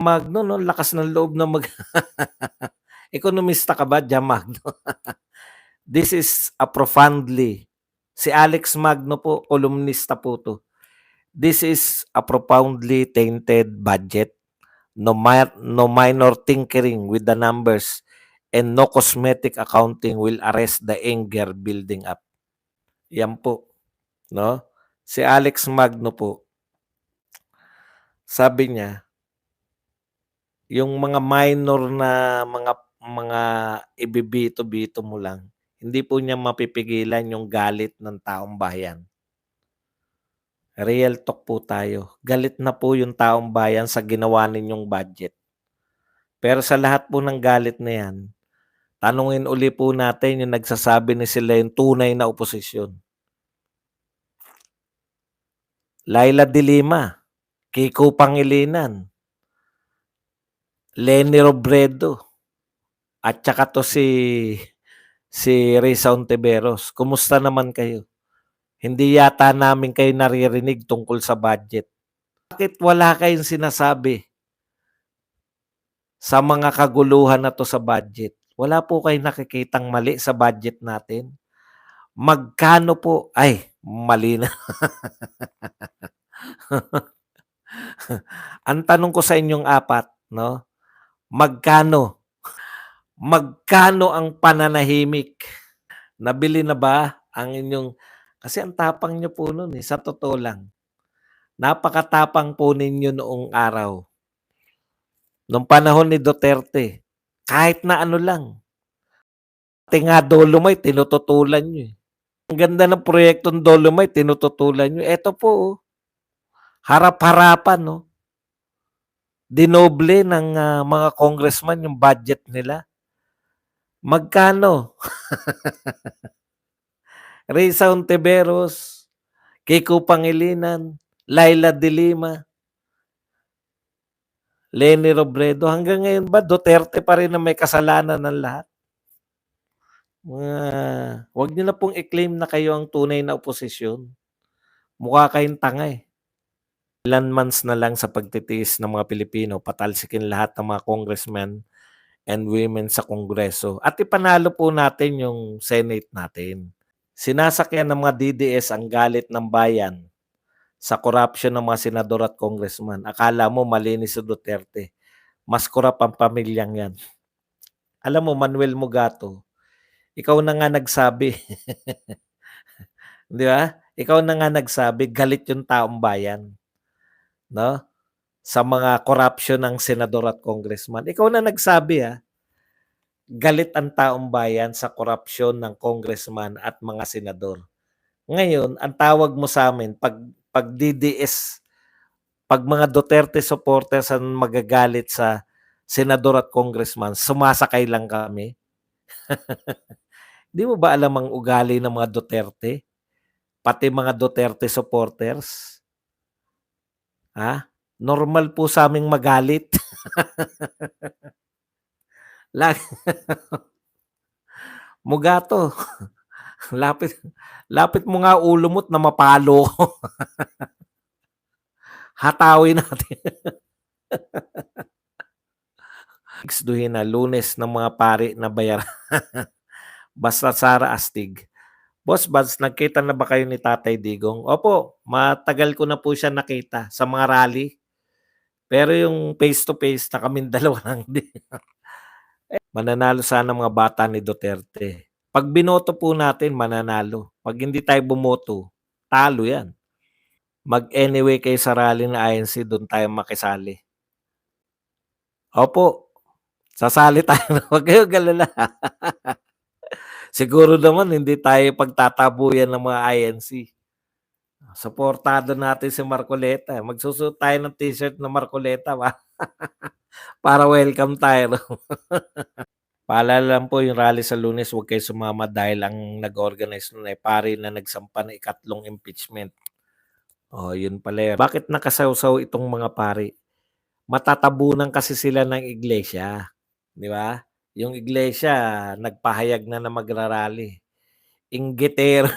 Magno 'no, lakas ng loob na ekonomista ka ba, Jam Magno? This is a profoundly si Alex Magno po, kolumnista po 'to. This is a profoundly tainted budget. No minor tinkering with the numbers and no cosmetic accounting will arrest the anger building up. Yan po, 'no? Si Alex Magno po, sabi niya, yung mga minor na mga ibibito-bito mo lang, hindi po niya mapipigilan yung galit ng taong bayan. Real talk po tayo. Galit na po yung taong bayan sa ginawa ninyong budget. Pero sa lahat po ng galit na yan, tanungin uli po natin yung nagsasabi na sila yung tunay na oposisyon. Laila de Lima, Kiko Pangilinan, Leni Robredo, at saka to si Risa Ontiveros. Kumusta naman kayo? Hindi yata namin kayo naririnig tungkol sa budget. Bakit wala kayong sinasabi sa mga kaguluhan na to sa budget? Wala po kayong nakikitang mali sa budget natin? Magkano po? Ay, mali na. Ang tanong ko sa inyong apat, no? Magkano? Magkano ang pananahimik? Nabili na ba ang inyong kasi ang tapang niyo po noon sa totoo lang. Napakatapang po ninyo noong araw. Nung panahon ni Duterte, kahit na ano lang. Pati nga Dolomite, tinututulan nyo. Ang ganda ng proyektong Dolomite, tinututulan nyo. Eto po, harap-harapan, no? Dinoble ng mga congressman yung budget nila. Magkano? Risa Ontiveros, Kiko Pangilinan, Laila de Lima, Leni Robredo. Hanggang ngayon ba, Duterte pa rin na may kasalanan ng lahat? Wag niyo na pong i-claim na kayo ang tunay na oposisyon. Mukha kayong tanga eh. Ilan months na lang sa pagtitiis ng mga Pilipino, patalsikin lahat ng mga congressmen and women sa Kongreso. At ipanalo po natin yung Senate natin. Sinasakyan ng mga DDS ang galit ng bayan sa corruption ng mga senador at congressman. Akala mo malinis si Duterte. Mas korap ang pamilyang yan. Alam mo, Manuel Mugato, ikaw na nga nagsabi. Di ba? Ikaw na nga nagsabi, galit yung taong bayan. No? Sa mga corruption ng senador at congressman. Ikaw na nagsabi galit ang taong bayan sa corruption ng congressman at mga senador. Ngayon, ang tawag mo sa amin, pag DDS, pag mga Duterte supporters ang magagalit sa senador at congressman, sumasakay lang kami. Di mo ba alam ang ugali ng mga Duterte? Pati mga Duterte supporters? Normal po sa aming magalit. Mugato, lapit mo nga ulo mo't na mapalo ko. Hatawin natin. Xduhin na Lunes ng mga pari na bayaran. Basta Sara Astig. Boss Buds, nagkita na ba kayo ni Tatay Digong? Opo, matagal ko na po siya nakita sa mga rally. Pero yung face-to-face na kaming dalawa lang din. Mananalo sana mga bata ni Duterte. Pag binoto po natin, mananalo. Pag hindi tayo bumoto, talo yan. Mag-anyway kayo sa rally ng INC, doon tayo makisali. Opo, sasali tayo. Huwag kayo galala. Siguro naman hindi tayo pagtatabuyan ng mga INC. Suportado natin si Marcoleta. Magsusuot tayo ng t-shirt na Marcoleta ba? Para welcome tayo. Paalala lang po yung rally sa Lunes, huwag kayo sumama dahil ang nag-organize nun ay pari na nagsampa ng ikatlong impeachment. Yun pala yun. Bakit nakasawsaw itong mga pari? Matatabunan kasi sila ng iglesia. Di ba? Yung iglesia, nagpahayag na magrarally. Inggitero.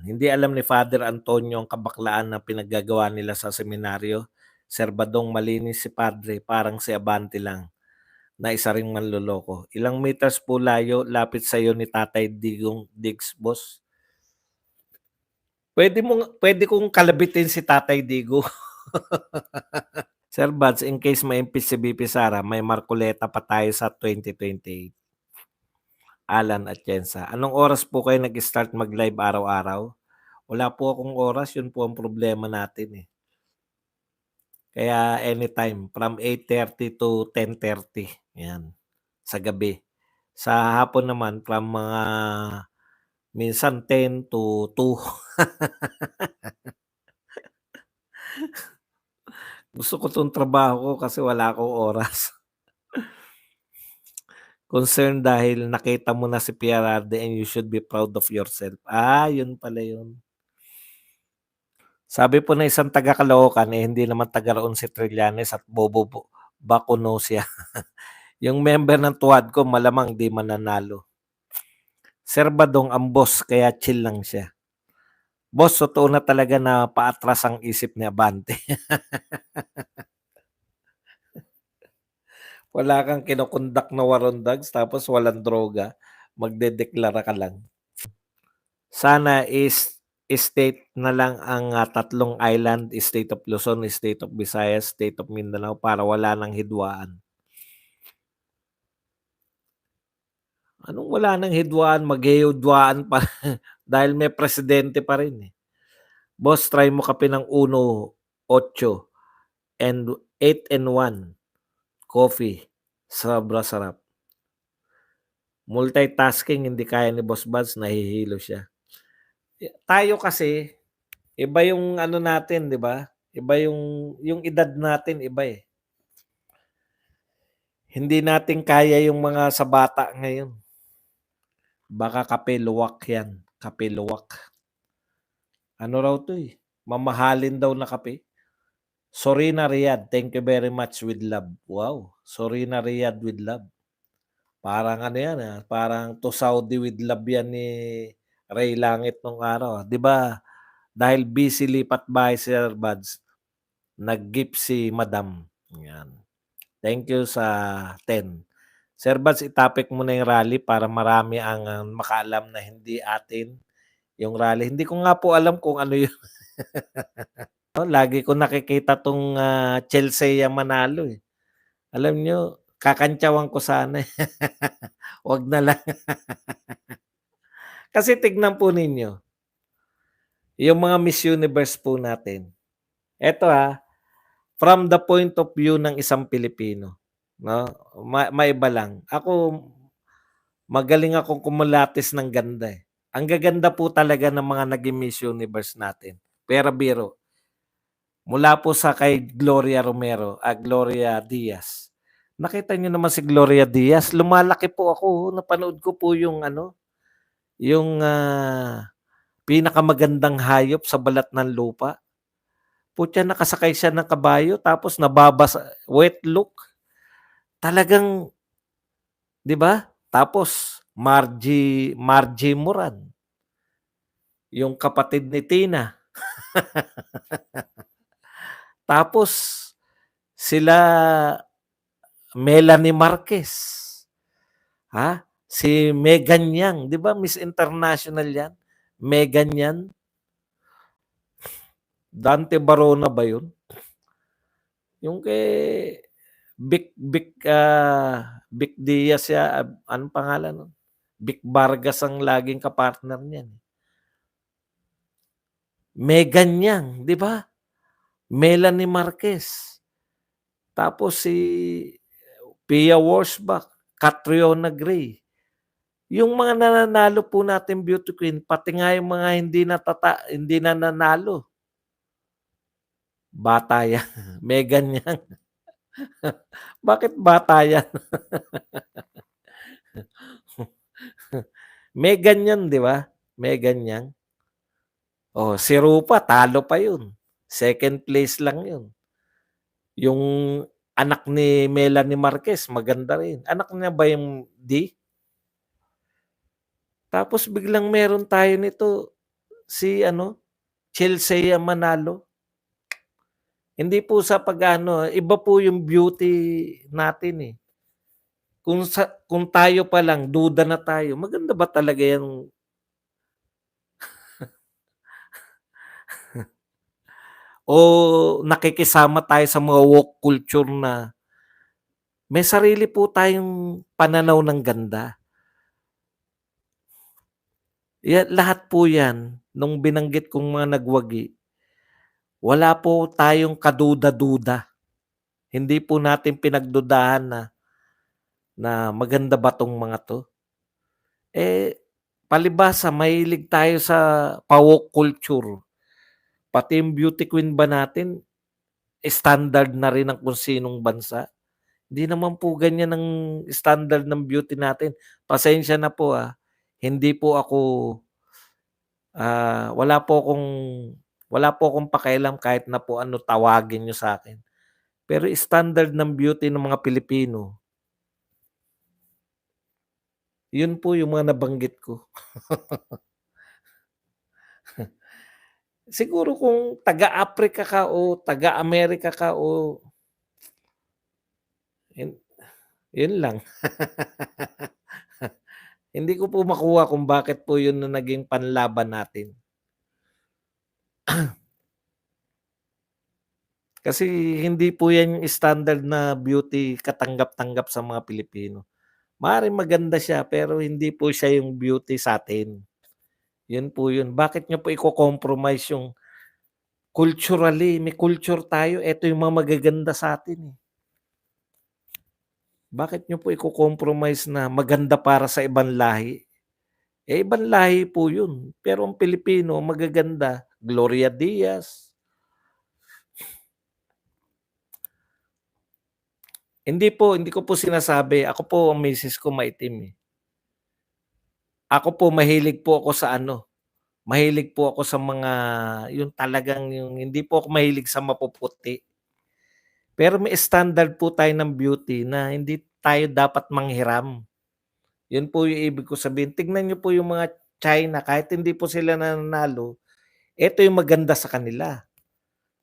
Hindi alam ni Father Antonio ang kabaklaan na pinaggagawa nila sa seminaryo. Serbadong malinis si padre, parang si Abante lang na isa ring manloloko. Ilang meters po layo, lapit sa'yo ni Tatay Diggs, boss. Pwede kong kalabitin si Tatay Digo. Sir Buds, in case ma-impeach si VP Sara, may Marcoleta pa tayo sa 2028. Alan Atienza. Anong oras po kayo nag-start mag-live araw-araw? Wala po akong oras, yun po ang problema natin eh. Kaya anytime, from 8:30 to 10:30. Yan, sa gabi. Sa hapon naman, from mga minsan 10 to 2. Gusto ko 'tong trabaho ko kasi wala akong oras. Concern dahil nakita mo na si PRRD and you should be proud of yourself. Yun pala yun. Sabi po ng isang taga Caloocan, hindi naman taga roon si Trillanes at bobo bakuno siya. Yung member ng tuwad ko malamang di mananalo. Sir Badong ang boss kaya chill lang siya. Boss, totoo na talaga na paatras ang isip ni Abante. Wala kang kinokondak na warondags tapos walang droga, magdedeklara ka lang. Sana state na lang ang tatlong island, State of Luzon, State of Visayas, State of Mindanao para wala nang hidwaan. Anong wala nang hidwaan, maghihidwaan pa dahil may presidente pa rin eh. Boss, try mo kape ng 1-8 and 8-1 coffee. Sobra sarap. Multitasking hindi kaya ni Boss Buds, nahihilo siya. Tayo kasi, iba yung ano natin, di ba? Iba yung edad natin, iba eh. Hindi natin kaya yung mga sa bata ngayon. Baka kape luwak yan. Kape luwak. Ano raw to eh? Mamahalin daw na kape. Sorina Riyadh, thank you very much with love. Wow, Sorina Riyadh with love. Parang ano yan parang to Saudi with love yan ni Ray Langit nung araw. 'Di ba? Dahil busy lipat bahay si Sir Buds, nag-gift si Madam. Yan. Thank you sa 10. Sir Buds, itapik mo na yung rally para marami ang makaalam na hindi atin yung rally. Hindi ko nga po alam kung ano yun. Lagi ko nakikita tong Chelsea ang manalo eh. Alam nyo, kakantsawan ko sana eh. Wag na lang. Kasi tignan po ninyo, yung mga Miss Universe po natin. Eto from the point of view ng isang Pilipino, no? Maiba lang. Ako, magaling akong kumulatis ng ganda eh. Ang gaganda po talaga ng mga naging Miss Universe natin. Pero biro, mula po sa kay Gloria Romero, Gloria Diaz. Nakita niyo naman si Gloria Diaz, lumalaki po ako, napanood ko po yung yung pinakamagandang hayop sa balat ng lupa. Putya, nakasakay siya ng kabayo tapos nababasa, wet look. Talagang, 'di ba? Tapos Margie Moran, yung kapatid ni Tina. Tapos sila Melanie Marquez. Si Megan Yang, 'di ba Miss International 'yan? Megan Yang. Dante Barona ba 'yun? Yung kay Vic Diaz anong pangalan nun? Vic Vargas ang laging kapartner niyan. Megan Yang, 'di ba? Melanie Marquez. Tapos si Pia Wurtzbach, Catriona Gray. Yung mga nananalo po natin beauty queen, pati nga yung mga hindi nananalo. Bata yan. Megan yan. Bakit bata yan? Megan yan, di ba? Megan yan. Si Rupa, talo pa yun. Second place lang yun. Yung anak ni Melanie Marquez, maganda rin. Anak niya ba yung D? Tapos biglang meron tayo nito, si Chelsea Manalo. Hindi po sa pag-aano, iba po yung beauty natin, eh. Kung tayo pa lang duda na tayo, maganda ba talaga yang o nakikisama tayo sa mga woke culture na may sarili po tayong pananaw ng ganda. Lahat po 'yan nung binanggit kong mga nagwagi, wala po tayong kaduda-duda. Hindi po natin pinagdudahan na maganda ba 'tong mga 'to? Eh, palibhasa mahilig tayo sa pa-woke culture, pati yung beauty queen ba natin standard na rin ng kung sinong bansa. Hindi naman po ganyan ang standard ng beauty natin. Pasensya na po, hindi po ako, ah, wala po akong pakialam kahit na po ano tawagin niyo sa'kin. Pero standard ng beauty ng mga Pilipino, yun po yung mga nabanggit ko. Siguro kung taga-Africa ka o taga-Amerika ka o yun yun lang. Hindi ko po makuha kung bakit po yun na naging panlaban natin. Kasi hindi po yan yung standard na beauty katanggap-tanggap sa mga Pilipino. Maaaring maganda siya pero hindi po siya yung beauty sa'tin. Yun po yun. Bakit niyo po iko-compromise yung culturally, may culture tayo, eto yung mga magaganda sa'tin, eh. Bakit niyo po iko-compromise na maganda para sa ibang lahi? Eh, ibang lahi po yun, pero ang Pilipino magaganda, Gloria Diaz. Hindi ko po sinasabi, ako po ang misis ko maitim, eh. Ako po mahilig po ako sa ano, mahilig po ako sa mga yung talagang yung hindi po ako mahilig sa mapuputi. Pero may standard po tayo ng beauty na hindi tayo dapat manghiram. Yun po yung ibig ko sabihin. Tignan niyo po yung mga China kahit hindi po sila nananalo, eto yung maganda sa kanila.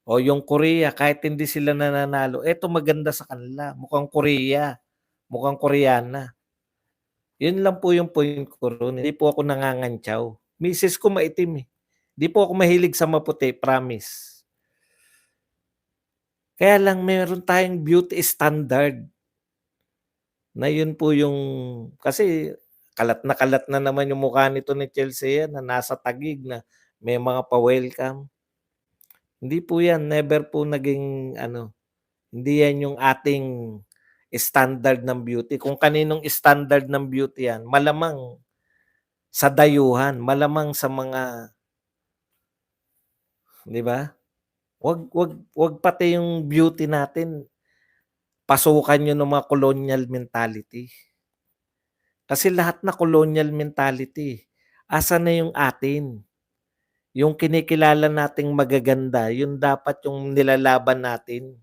O yung Korea kahit hindi sila nananalo, eto maganda sa kanila, mukhang Korea, mukhang Koreana. Yun lang po yung point ko roon, hindi po ako nangangantyaw. Misis ko maitim, eh. Di po ako mahilig sa maputi, promise. Kaya lang meron tayong beauty standard na yun po yung kasi kalat na naman yung mukha nito ni Chelsea yan na nasa tagig na may mga pa-welcome. Hindi po yan, never po naging ano, hindi yan yung ating standard ng beauty. Kung kaninong standard ng beauty yan, malamang sa dayuhan, malamang sa mga 'di ba? Wag pati yung beauty natin pasukan niyo ng mga colonial mentality. Kasi lahat na colonial mentality, asan na yung atin? Yung kinikilala nating magaganda, yun dapat yung nilalaban natin.